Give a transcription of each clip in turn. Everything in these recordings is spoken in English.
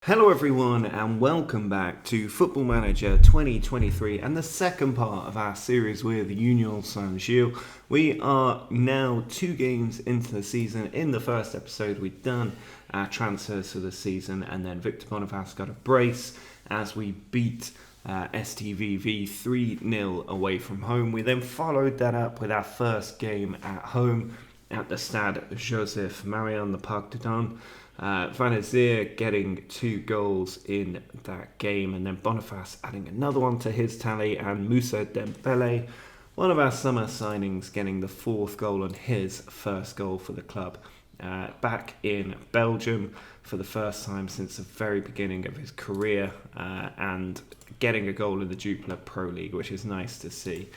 Hello everyone and welcome back to Football Manager 2023 and the second part of our series with Union-Saint-Gilles. We are now 2 games into the season. In the first episode we've done our transfers for the season and then Victor Boniface got a brace as we beat STVV 3-0 away from home. We then followed that up with our first game at home at the Stade Joseph Marion, the Parc de Dun. Van Azier getting 2 goals in that game, and then Boniface adding another one to his tally, and Moussa Dembele, one of our summer signings, getting the 4th goal and his first goal for the club. Back in Belgium for the first time since the very beginning of his career, and getting a goal in the Jupiler Pro League, which is nice to see.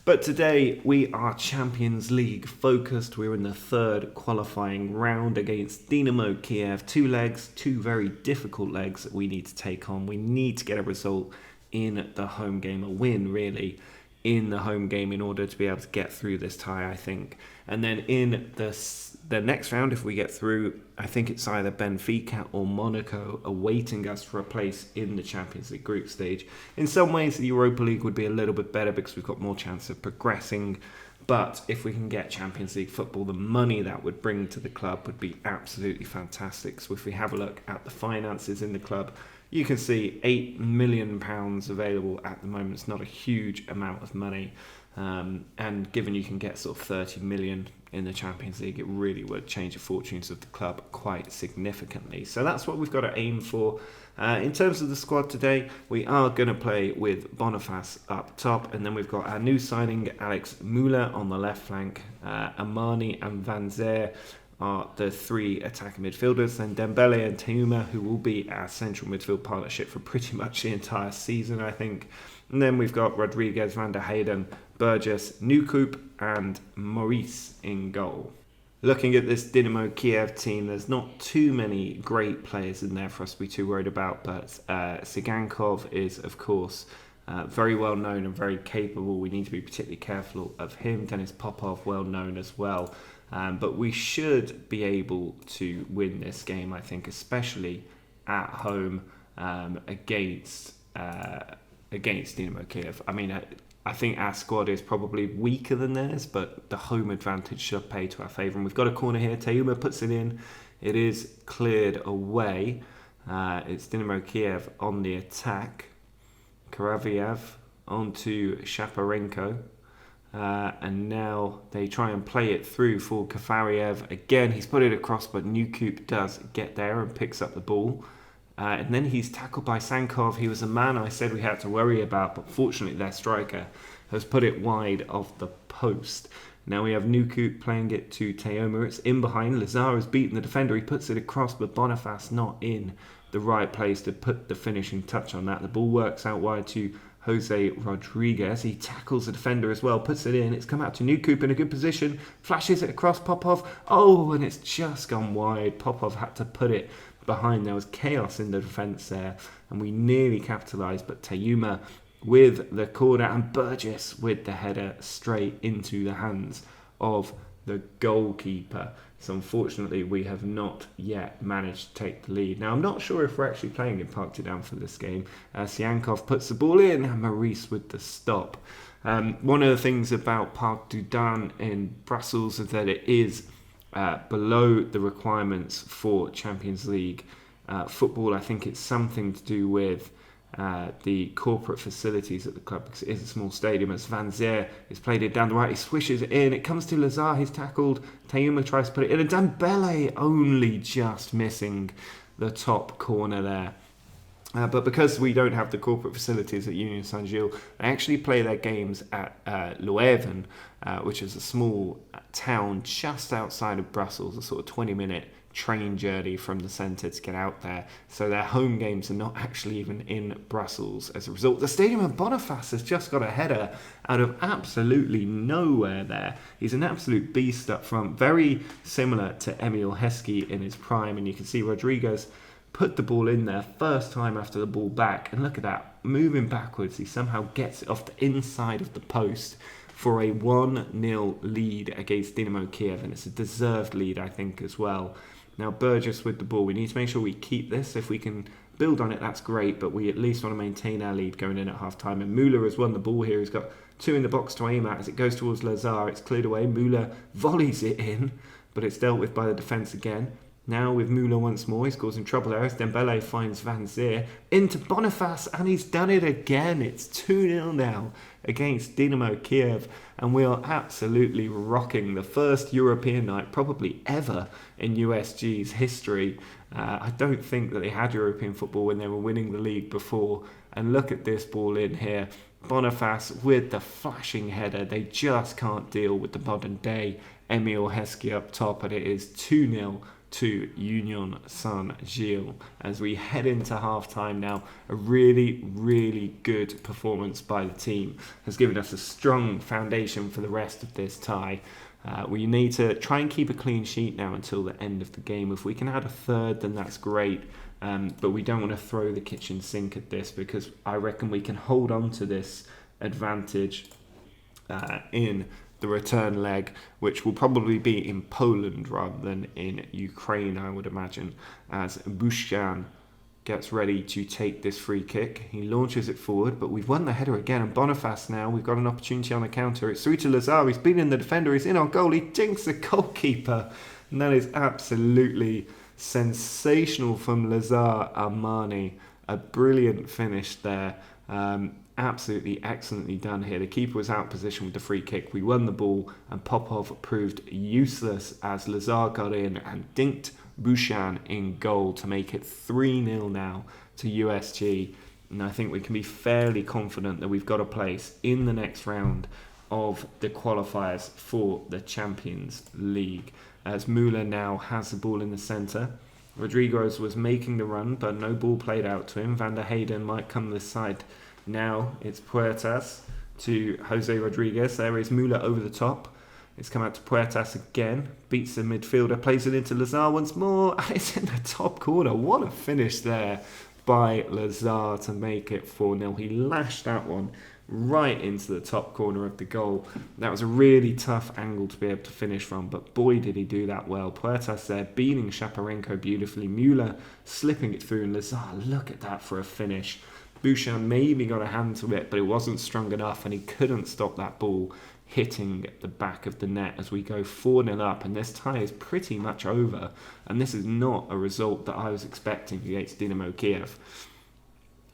But today we are Champions League focused. We're in the 3rd qualifying round against Dynamo Kiev. 2 legs, 2 very difficult legs that we need to take on. We need to get a result in the home game, a win really, in the home game in order to be able to get through this tie, I think. And then in the next round, if we get through, I think it's either Benfica or Monaco awaiting us for a place in the Champions League group stage. In some ways, the Europa League would be a little bit better because we've got more chance of progressing. But if we can get Champions League football, the money that would bring to the club would be absolutely fantastic. So if we have a look at the finances in the club, you can see £8 million available at the moment. It's not a huge amount of money. And given you can get sort of 30 million in the Champions League, it really would change the fortunes of the club quite significantly. So that's what we've got to aim for. In terms of the squad today, we are going to play with Boniface up top, and then we've got our new signing, Alex Müller, on the left flank. Amani and Van Zer are the 3 attacking midfielders, then Dembele and Teuma, who will be our central midfield partnership for pretty much the entire season, I think. And then we've got Rodriguez, Van der Heyden, Burgess, Newcoop and Maurice in goal. Looking at this Dynamo Kiev team, there's not too many great players in there for us to be too worried about, but Sigankov is, of course, very well known and very capable. We need to be particularly careful of him. Denis Popov, well known as well. But we should be able to win this game, I think, especially at home against Dynamo Kiev. I mean, I think our squad is probably weaker than theirs, but the home advantage should pay to our favour. And we've got a corner here. Teuma puts it in. It is cleared away. It's Dynamo Kiev on the attack. Karaviev onto Shaparenko. And now they try and play it through for Kafariev. Again, he's put it across, but Newcoop does get there and picks up the ball. And then he's tackled by Sankov. He was a man I said we had to worry about, but fortunately their striker has put it wide of the post. Now we have Newcoop playing it to Teuma. It's in behind. Lazar has beaten the defender. He puts it across, but Boniface not in the right place to put the finishing touch on that. The ball works out wide to Jose Rodriguez. He tackles the defender as well, puts it in. It's come out to Newcoop in a good position, flashes it across Popov. Oh, and it's just gone wide. Popov had to put it behind. There was chaos in the defence there, and we nearly capitalised, but Teuma with the corner and Burgess with the header straight into the hands of the goalkeeper. So unfortunately we have not yet managed to take the lead. Now I'm not sure if we're actually playing in Parc de Dun for this game. Siankov puts the ball in and Maurice with the stop. One of the things about Parc de Dun in Brussels is that it is below the requirements for Champions League football. I think it's something to do with the corporate facilities at the club, because it is a small stadium. As Van Zer is played it down the right, he swishes it in, it comes to Lazar, he's tackled, Teuma tries to put it in, and Dembele only just missing the top corner there. But because we don't have the corporate facilities at Union-Saint-Gilloise, they actually play their games at Leuven, which is a small town just outside of Brussels, a sort of 20-minute train journey from the centre to get out there. So their home games are not actually even in Brussels as a result. The stadium of Boniface has just got a header out of absolutely nowhere there. He's an absolute beast up front, very similar to Emil Heskey in his prime, and you can see Rodriguez put the ball in there first time after the ball back, and look at that, moving backwards, he somehow gets it off the inside of the post for a 1-0 lead against Dynamo Kiev, and it's a deserved lead, I think, as well. Now Burgess with the ball. We need to make sure we keep this. If we can build on it, that's great, but we at least want to maintain our lead going in at half-time. And Müller has won the ball here. He's got 2 in the box to aim at. As it goes towards Lazar, it's cleared away. Müller volleys it in, but it's dealt with by the defence again. Now with Müller once more, he's causing trouble there as Dembele finds Van Zier into Boniface, and he's done it again. It's 2-0 now against Dynamo Kiev, and we are absolutely rocking the first European night probably ever in USG's history. I don't think that they had European football when they were winning the league before, and look at this ball in here. Boniface with the flashing header. They just can't deal with the modern day Emile Heskey up top, and it is 2-0 to Union-Saint-Gilles as we head into half-time now. A really, really good performance by the team has given us a strong foundation for the rest of this tie. We need to try and keep a clean sheet now until the end of the game. If we can add a third, then that's great. But we don't want to throw the kitchen sink at this, because I reckon we can hold on to this advantage in the return leg, which will probably be in Poland rather than in Ukraine, I would imagine, as Bushyan gets ready to take this free kick. He launches it forward, but we've won the header again, and Boniface now, we've got an opportunity on the counter. It's through to Lazar. He's beaten the defender. He's in on goal. He dinks the goalkeeper, and that is absolutely sensational from Lazar Armani. A brilliant finish there. Absolutely excellently done here. The keeper was out of position with the free kick. We won the ball, and Popov proved useless as Lazar got in and dinked Bushyan in goal to make it 3-0 now to USG. And I think we can be fairly confident that we've got a place in the next round of the qualifiers for the Champions League. As Müller now has the ball in the centre. Rodriguez was making the run, but no ball played out to him. Van der Heyden might come this side. Now it's Puertas to Jose Rodriguez. There is Müller over the top. It's come out to Puertas again. Beats the midfielder. Plays it into Lazar once more. And it's in the top corner. What a finish there by Lazar to make it 4-0. He lashed that one right into the top corner of the goal. That was a really tough angle to be able to finish from, but boy did he do that well. Puertas there beating Shaparenko beautifully. Müller slipping it through, and Lazar, look at that for a finish. Bushyan maybe got a hand to it, but it wasn't strong enough, and he couldn't stop that ball hitting the back of the net as we go 4-0 up, and this tie is pretty much over, and this is not a result that I was expecting against Dynamo Kiev.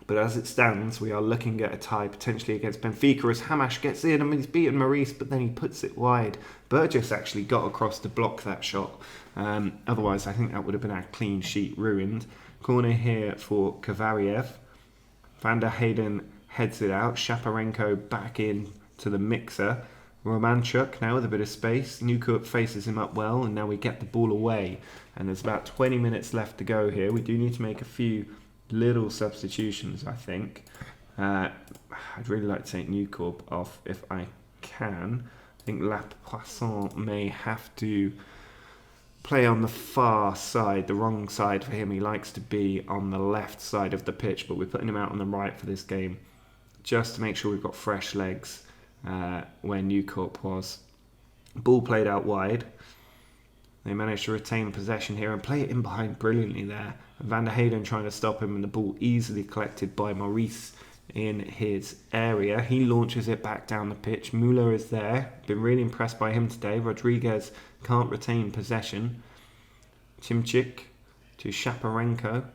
But as it stands, we are looking at a tie potentially against Benfica as Hamash gets in. I mean, he's beaten Maurice, but then he puts it wide. Burgess actually got across to block that shot. Otherwise, I think that would have been our clean sheet ruined. Corner here for Kavariev. Van der Heyden heads it out. Shaparenko back in to the mixer. Romanchuk now with a bit of space. Newcourt faces him up well, and now we get the ball away. And there's about 20 minutes left to go here. We do need to make a few little substitutions, I think. I'd really like to take Newcourt off if I can. I think Lapoisson may have to play on the far side, the wrong side for him. He likes to be on the left side of the pitch, but we're putting him out on the right for this game just to make sure we've got fresh legs where Newcourt was. Ball played out wide. They managed to retain possession here and play it in behind brilliantly there. Van der Heyden trying to stop him, and the ball easily collected by Maurice in his area. He launches it back down the pitch. Müller is there. Been really impressed by him today. Rodriguez can't retain possession. Timchik to Shaparenko.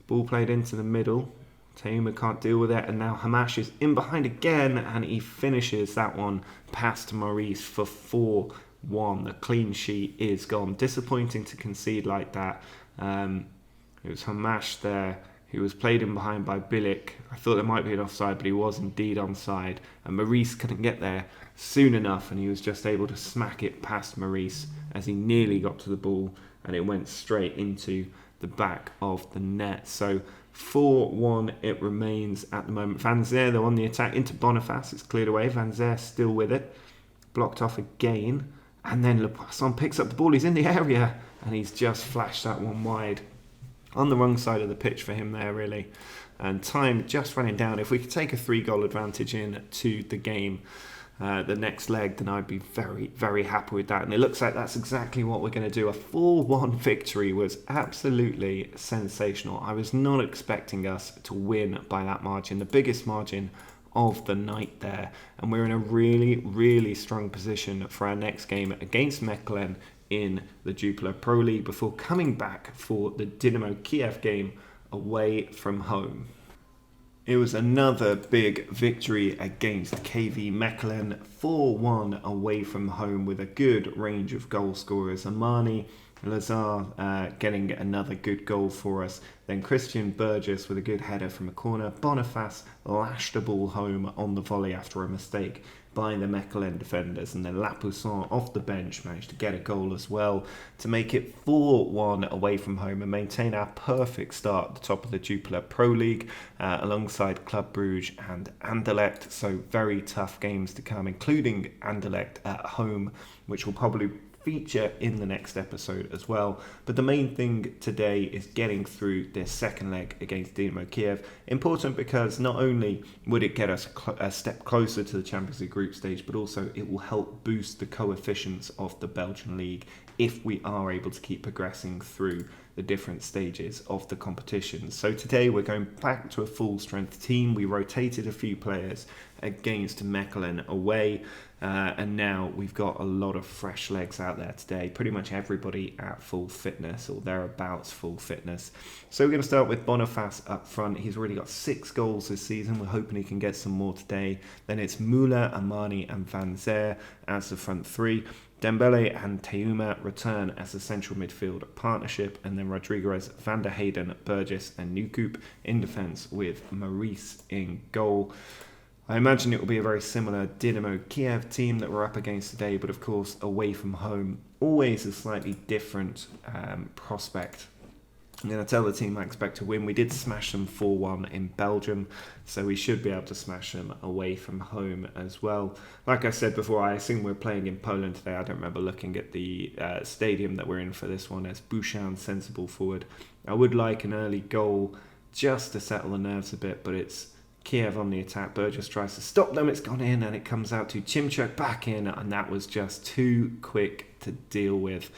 Ball played into the middle. Tauma can't deal with it, and now Hamash is in behind again, and he finishes that one past Maurice for 4-1. The clean sheet is gone. Disappointing to concede like that. It was Hamash there who was played in behind by Bilic. I thought there might be an offside, but he was indeed onside. And Maurice couldn't get there soon enough, and he was just able to smack it past Maurice as he nearly got to the ball, and it went straight into the back of the net. So 4-1 it remains at the moment. Van Zier, though, on the attack into Boniface. It's cleared away. Van Zier still with it. Blocked off again. And then Lepoisson picks up the ball. He's in the area, and he's just flashed that one wide. On the wrong side of the pitch for him there, really. And time just running down. If we could take a 3-goal advantage in to the game, the next leg, then I'd be very, very happy with that. And it looks like that's exactly what we're going to do. A 4-1 victory was absolutely sensational. I was not expecting us to win by that margin, the biggest margin of the night there. And we're in a really, really strong position for our next game against Mechelen in the Jupiler Pro League before coming back for the Dynamo Kiev game away from home. It was another big victory against KV Mechelen, 4-1 away from home with a good range of goal scorers. Amani Lazar getting another good goal for us. Then Christian Burgess with a good header from a corner. Boniface lashed the ball home on the volley after a mistake by the Mechelen defenders. And then Lapoussin off the bench managed to get a goal as well to make it 4-1 away from home and maintain our perfect start at the top of the Jupiler Pro League alongside Club Brugge and Anderlecht. So very tough games to come, including Anderlecht at home, which will probably feature in the next episode as well. But the main thing today is getting through this second leg against Dynamo Kiev. Important because not only would it get us a step closer to the Champions League group stage, but also it will help boost the coefficients of the Belgian league if we are able to keep progressing through the different stages of the competition. So today we're going back to a full strength team. We rotated a few players against Mechelen away, and now we've got a lot of fresh legs out there today. Pretty much everybody at full fitness or thereabouts full fitness. So we're going to start with Boniface up front. He's already got 6 goals this season. We're hoping he can get some more today. Then it's Müller, Amani and Van Zer as the front three. Dembele and Teuma return as the central midfield partnership, and then Rodriguez, Van der Heyden, Burgess and Newcoop in defence with Maurice in goal. I imagine it will be a very similar Dynamo Kiev team that we're up against today, but of course away from home, always a slightly different prospect. I'm going to tell the team I expect to win. We did smash them 4-1 in Belgium, so we should be able to smash them away from home as well. Like I said before, I assume we're playing in Poland today. I don't remember looking at the stadium that we're in for this one as Bouchan sensible forward. I would like an early goal just to settle the nerves a bit, but it's Kiev on the attack. Burgess tries to stop them. It's gone in and it comes out to Chimchuk back in, and that was just too quick to deal with.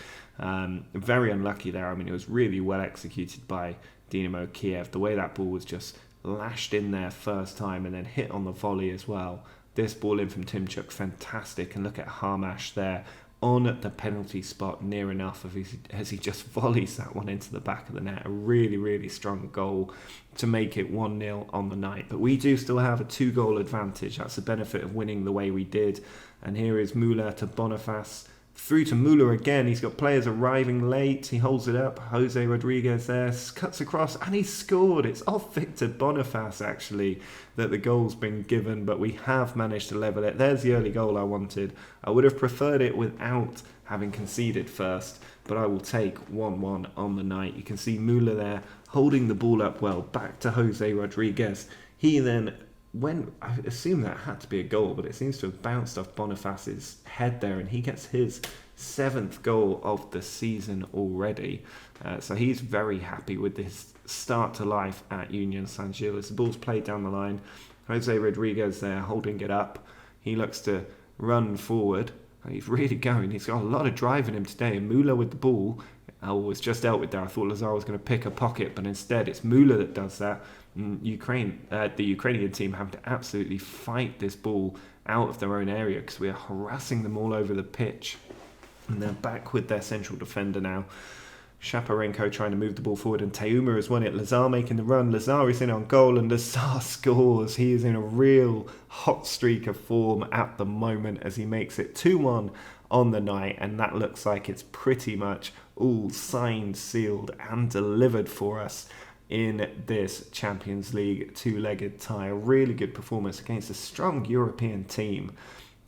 Very unlucky there. I mean, it was really well executed by Dynamo Kiev. The way that ball was just lashed in there first time and then hit on the volley as well. This ball in from Timchuk, fantastic. And look at Hamash there on the penalty spot near enough as he just volleys that one into the back of the net. A really, really strong goal to make it 1-0 on the night. But we do still have a 2-goal advantage. That's the benefit of winning the way we did. And here is Müller to Boniface. Through to Müller again. He's got players arriving late. He holds it up. Jose Rodriguez there cuts across and he's scored. It's off Victor Boniface actually that the goal's been given, but we have managed to level it. There's the early goal I wanted. I would have preferred it without having conceded first, but I will take 1-1 on the night. You can see Müller there holding the ball up well. Back to Jose Rodriguez. He then I assume that had to be a goal, but it seems to have bounced off Boniface's head there, and he gets his 7th goal of the season already. So he's very happy with this start to life at union-saint-gilloise. As the ball's played down the line, Jose Rodriguez there holding it up. He looks to run forward. He's really going. He's got a lot of drive in him today. And Müller with the ball was just dealt with there. I thought Lazar was going to pick a pocket, but instead it's Müller that does that. The Ukrainian team have to absolutely fight this ball out of their own area because we are harassing them all over the pitch. And they're back with their central defender now. Shaparenko trying to move the ball forward, and Teuma has won it. Lazar making the run. Lazar is in on goal, and Lazar scores. He is in a real hot streak of form at the moment as he makes it 2-1 on the night, and that looks like it's pretty much all signed, sealed, and delivered for us in this Champions League 2-legged tie. A really good performance against a strong European team,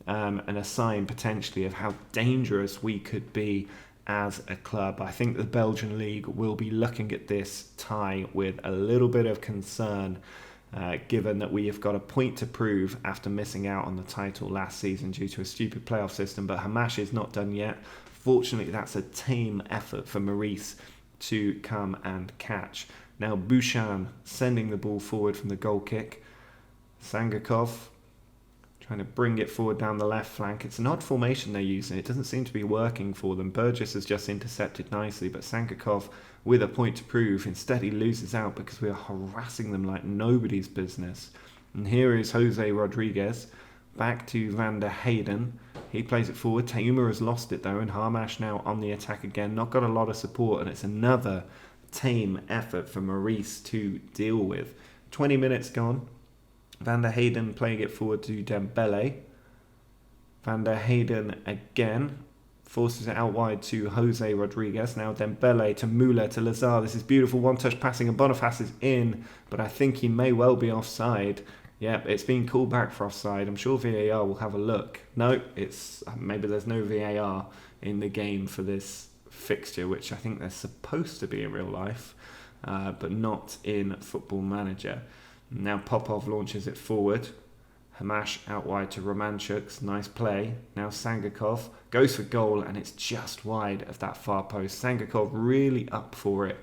and a sign potentially of how dangerous we could be as a club. I think the Belgian League will be looking at this tie with a little bit of concern, given that we have got a point to prove after missing out on the title last season due to a stupid playoff system. But Hamash is not done yet. Fortunately, that's a team effort for Maurice to come and catch. Now Bouchan sending the ball forward from the goal kick. Sangakov trying to bring it forward down the left flank. It's an odd formation they're using. It doesn't seem to be working for them. Burgess has just intercepted nicely, but Sankakov with a point to prove. Instead, he loses out because we are harassing them like nobody's business. And here is Jose Rodriguez. Back to Van der Heyden. He plays it forward. Teuma has lost it though, and Harmash now on the attack again. Not got a lot of support, and it's another tame effort for Maurice to deal with. 20 minutes gone. Van der Heyden playing it forward to Dembele. Van der Heyden again. Forces it out wide to Jose Rodriguez. Now Dembele to Müller to Lazar. This is beautiful one-touch passing, and Boniface is in, but I think he may well be offside. Yep, it's been called back for offside. I'm sure VAR will have a look. No, maybe there's no VAR in the game for this fixture, which I think they're supposed to be in real life, but not in Football Manager. Now Popov launches it forward. Hamash out wide to Romanchuk. Nice play. Now Sangakov goes for goal, and it's just wide of that far post. Sangakov really up for it.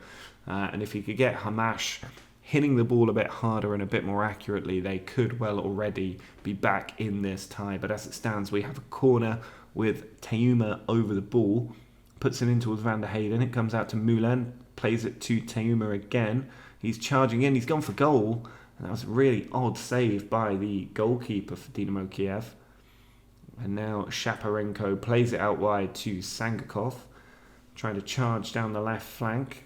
And if he could get Hamash hitting the ball a bit harder and a bit more accurately, they could well already be back in this tie. But as it stands, we have a corner with Teuma over the ball. Puts it in towards Van der Heyden. It comes out to Mulan. Plays it to Teuma again. He's charging in. He's gone for goal. And that was a really odd save by the goalkeeper for Dynamo Kiev. And now Shaparenko plays it out wide to Sangakov. Trying to charge down the left flank.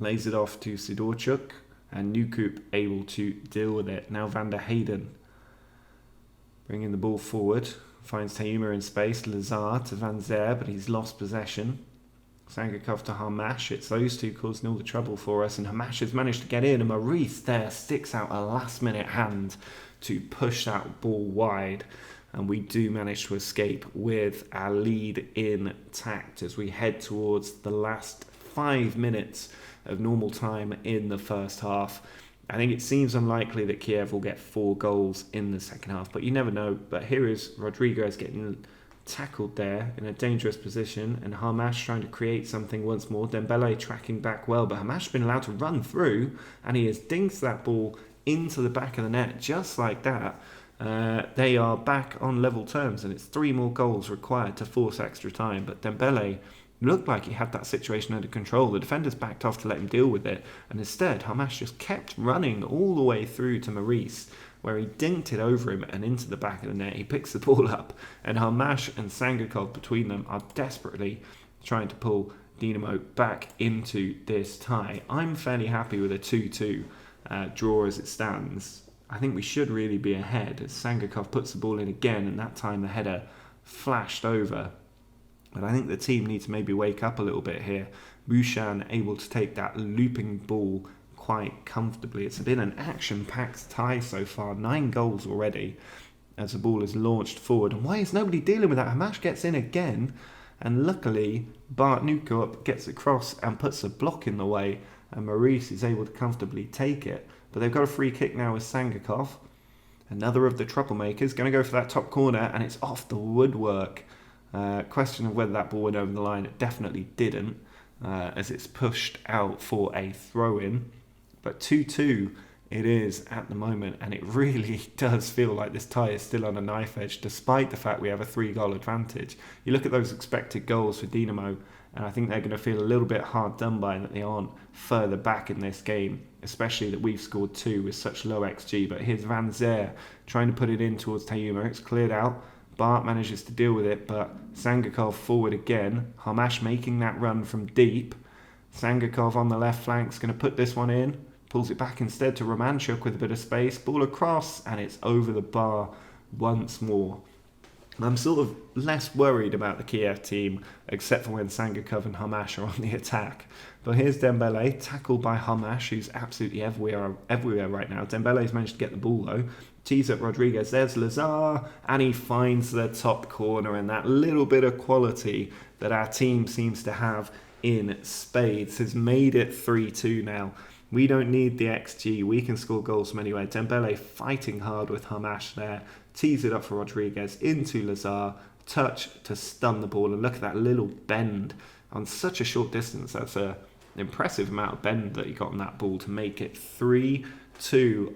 Lays it off to Sidorchuk, and Newcoop able to deal with it. Now Van der Heyden bringing the ball forward. Finds Teuma in space. Lazar to Van Zer, but he's lost possession. Sangakov to Hamash. It's those two causing all the trouble for us, and Hamash has managed to get in, and Maurice there sticks out a last-minute hand to push that ball wide. And we do manage to escape with our lead intact as we head towards the last 5 minutes of normal time in the first half. I think it seems unlikely that Kiev will get 4 goals in the second half, but you never know. But here is Rodriguez getting tackled there in a dangerous position, and Hamash trying to create something once more. Dembele tracking back well, but Hamash has been allowed to run through, and he has dinked that ball into the back of the net just like that. They are back on level terms, and it's 3 more goals required to force extra time. But Dembele looked like he had that situation under control. The defenders backed off to let him deal with it, and instead Hamash just kept running all the way through to Maurice, where he dinked it over him and into the back of the net. He picks the ball up, and Hamash and Sangakov between them are desperately trying to pull Dynamo back into this tie. I'm fairly happy with a 2-2 draw as it stands. I think we should really be ahead as Sangakov puts the ball in again, and that time the header flashed over. But I think the team needs to maybe wake up a little bit here. Bushan able to take that looping ball quite comfortably. It's been an action-packed tie so far. 9 goals already as the ball is launched forward. And why is nobody dealing with that? Hamash gets in again. And luckily, Bart Newkop gets across and puts a block in the way. And Maurice is able to comfortably take it. But they've got a free kick now with Sangakov. Another of the troublemakers. Going to go for that top corner. And it's off the woodwork. Question of whether that ball went over the line. It definitely didn't, as it's pushed out for a throw-in. But 2-2 it is at the moment, and it really does feel like this tie is still on a knife edge, despite the fact we have a 3-goal advantage. You look at those expected goals for Dynamo, and I think they're going to feel a little bit hard done by that they aren't further back in this game, especially that we've scored 2 with such low XG. But here's Van Zer trying to put it in towards Teuma. It's cleared out. Bart manages to deal with it, but Sangakov forward again. Hamash making that run from deep. Sangakov on the left flank is going to put this one in. Pulls it back instead to Romanchuk with a bit of space. Ball across, and it's over the bar once more. I'm sort of less worried about the Kiev team, except for when Sangakov and Hamash are on the attack. But here's Dembele, tackled by Hamash, who's absolutely everywhere right now. Dembele's managed to get the ball, though. Tees up Rodriguez, there's Lazar, and he finds the top corner, and that little bit of quality that our team seems to have in spades has made it 3-2 now. We don't need the XG, we can score goals from anywhere. Dembele fighting hard with Hamash there, tees it up for Rodriguez, into Lazar, touch to stun the ball, and look at that little bend on such a short distance. That's an impressive amount of bend that he got on that ball to make it 3-2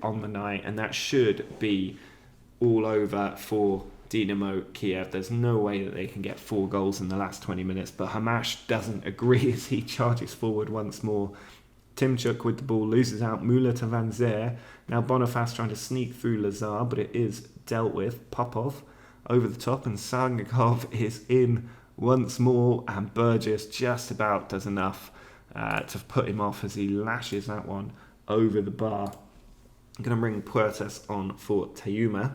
on the night, and that should be all over for Dynamo Kiev. There's no way that they can get 4 goals in the last 20 minutes, but Hamash doesn't agree as he charges forward once more. Timchuk with the ball loses out Müller to Van Zer. Now Boniface trying to sneak through Lazar, but it is dealt with. Popov over the top, and Sangakov is in once more, and Burgess just about does enough to put him off as he lashes that one over the bar. I'm going to bring Puertas on for Tayuma.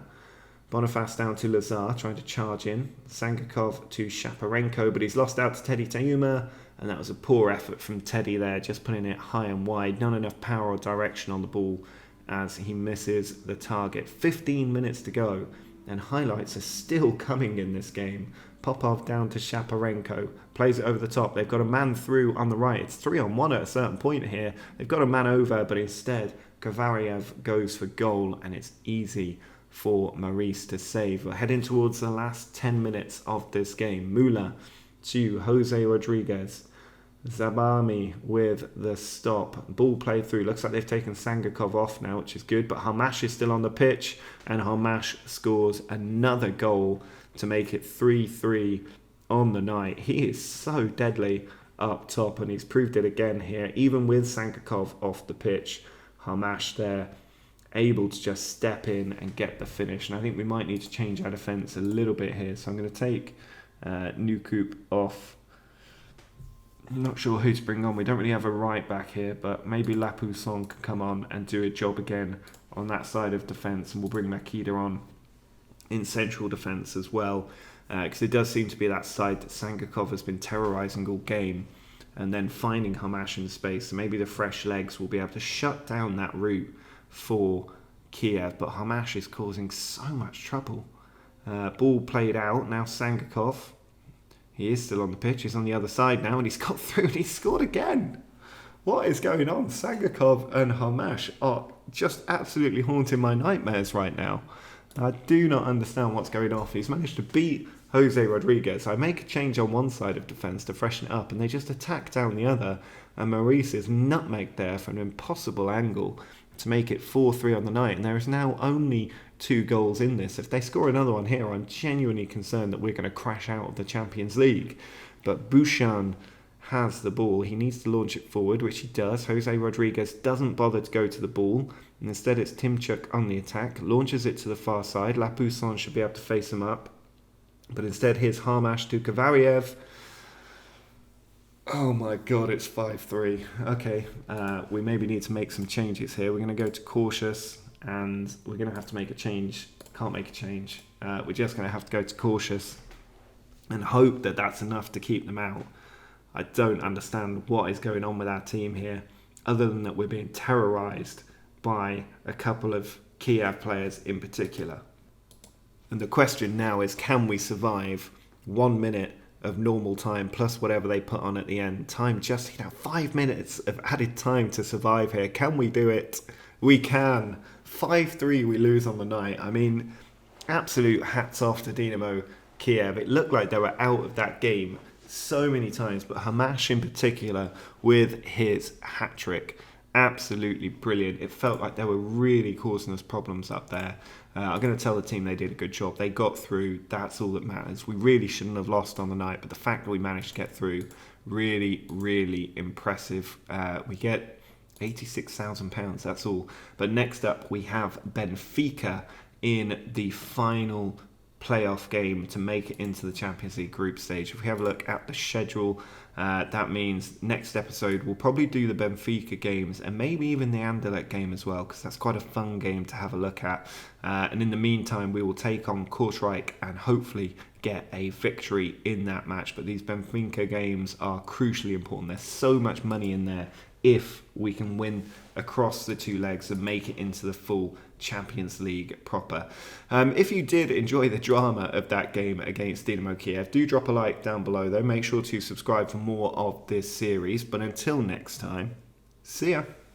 Boniface down to Lazar, trying to charge in. Sangakov to Shaparenko, but he's lost out to Teddy Tayuma, and that was a poor effort from Teddy there, just putting it high and wide. Not enough power or direction on the ball as he misses the target. 15 minutes to go, and highlights are still coming in this game. Popov down to Shaparenko, plays it over the top. They've got a man through on the right. It's 3-on-1 at a certain point here. They've got a man over, but instead Kovariev goes for goal, and it's easy for Maurice to save. We're heading towards the last 10 minutes of this game. Müller to Jose Rodriguez. Zabami with the stop. Ball played through. Looks like they've taken Sangakov off now, which is good, but Hamash is still on the pitch, and Hamash scores another goal to make it 3-3 on the night. He is so deadly up top, and he's proved it again here. Even with Sangakov off the pitch, Hamash there able to just step in and get the finish. And I think we might need to change our defence a little bit here. So I'm going to take Newcoop off. I'm not sure who to bring on. We don't really have a right back here, but maybe Lapousson can come on and do a job again on that side of defence, and we'll bring Makida on in central defence as well, because it does seem to be that side that Sangakov has been terrorising all game, and then finding Hamash in space. So maybe the fresh legs will be able to shut down that route for Kiev, but Hamash is causing so much trouble. Ball played out, now Sangakov. He is still on the pitch, he's on the other side now, and he's got through and he's scored again. What is going on? Sangakov and Hamash are just absolutely haunting my nightmares right now. I do not understand what's going on. He's managed to beat Jose Rodriguez. I make a change on one side of defence to freshen it up, and they just attack down the other, and Maurice is nutmegged there from an impossible angle to make it 4-3 on the night, and there is now only 2 goals in this. If they score another one here, I'm genuinely concerned that we're going to crash out of the Champions League. But Bouchan has the ball. He needs to launch it forward, which he does. Jose Rodriguez doesn't bother to go to the ball, and instead it's Timchuk on the attack, launches it to the far side. Lapousson should be able to face him up, but instead here's Hamash to Kovariev. Oh my god, it's 5-3. Okay, we maybe need to make some changes here. We're going to go to cautious, and we're going to have to make a change. Can't make a change. We're just going to have to go to cautious and hope that that's enough to keep them out. I don't understand what is going on with our team here, other than that we're being terrorised by a couple of Kiev players in particular. And the question now is, can we survive 1 minute of normal time plus whatever they put on at the end? Time just, 5 minutes of added time to survive here. Can we do it? We can. 5-3 we lose on the night. I mean, absolute hats off to Dynamo Kiev. It looked like they were out of that game so many times, but Hamash in particular with his hat-trick, absolutely brilliant. It felt like they were really causing us problems up there. I'm going to tell the team they did a good job. They got through. That's all that matters. We really shouldn't have lost on the night, but the fact that we managed to get through, really, really impressive. We get £86,000, that's all. But next up, we have Benfica in the final playoff game to make it into the Champions League group stage. If we have a look at the schedule, that means next episode we'll probably do the Benfica games and maybe even the Anderlecht game as well, because that's quite a fun game to have a look at. And in the meantime, we will take on Kortrijk and hopefully get a victory in that match. But these Benfica games are crucially important. There's so much money in there if we can win across the 2 legs and make it into the full Champions League proper. If you did enjoy the drama of that game against Dynamo Kiev, do drop a like down below though. Make sure to subscribe for more of this series. But until next time, see ya.